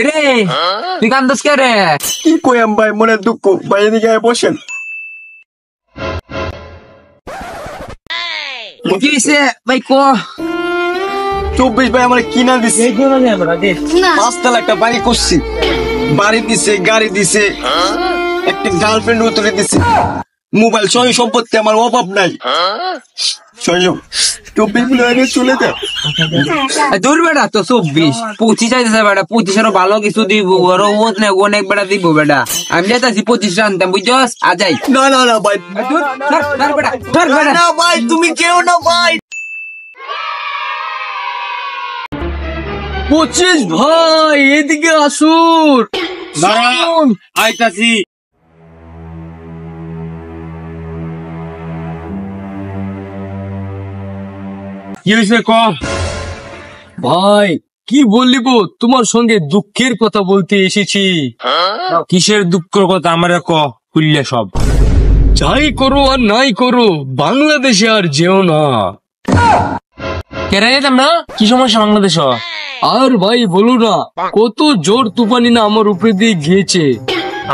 রে তুই কান্দস কে রে? কি কইম ভাই, মনে দুঃখ ভাই, এদিকে বসেন। কি হইছে ভাই ক? 24 ভাই আমার কিনা দিছে, 5 তলা একটা বাড়ি করছি, বাড়ি দিছে, গাড়ি দিছে, একটা গার্লফ্রেন্ড উতরে দিছে, মোবাইল সহ সম্পত্তি আমার অভাব নাই। 24 চলে যা। দূর বেটা তো 24 চাইতেছে বেটা, 25 ভালো কিছু দিব, আরো অনেক বেটা দিব বেটা। আমি যাইতাছি 25 আনতাম, বুঝছস? আজাই না না না ভাই, না ভাই তুমি কেউ না ভাই। 25 ভাই এদিকে আসুন। আইতাছি। কি হয়েছে ক ভাই? কি বললিব, তোমার সঙ্গে দুঃখের কথা বলতে এসেছি। কিসের দুঃখের কথা আমার ক, খুললে সব। যাই করো আর নাই করো, বাংলাদেশে আর যেও না। কেন যেতাম না? কি সমস্যা বাংলাদেশ? আর ভাই বলো না, কত জোর তুফানি না আমার উপরে দিয়ে গিয়েছে।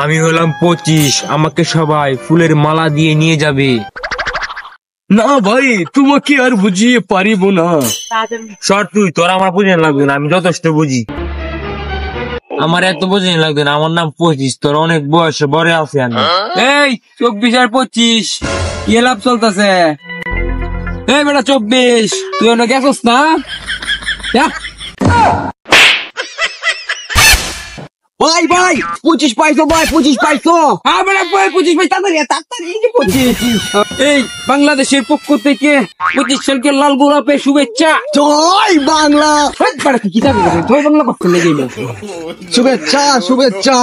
আমি হলাম 25, আমাকে সবাই ফুলের মালা দিয়ে নিয়ে যাবে। না ভাই, তোমাকে আর বুঝিয়ে পারিব না। সর তুই, তোর আমার বুঝিয়ে লাগবে না, আমি যথেষ্ট বুঝি। আমার এত বুঝিয়ে লাগবে না, আমার নাম 25, তোর অনেক বয়স, বড় আছে আমি। এই 24 আর 25 কি লাভ চলতেছে? এই বেটা 24 তুই অনেক গেছস না? ভাই ভাই 25 পাইছো ভাই, 25 পাইছো। হ্যাঁ বেটা 25 ভাই, তাড়াতাড়ি এই যে 25। এই বাংলাদেশের পক্ষ থেকে 25 সালকে লাল গোলাপের শুভেচ্ছা। জয় বাংলা। কি যাবে জয় বাংলা করতে লেগে শুভেচ্ছা শুভেচ্ছা।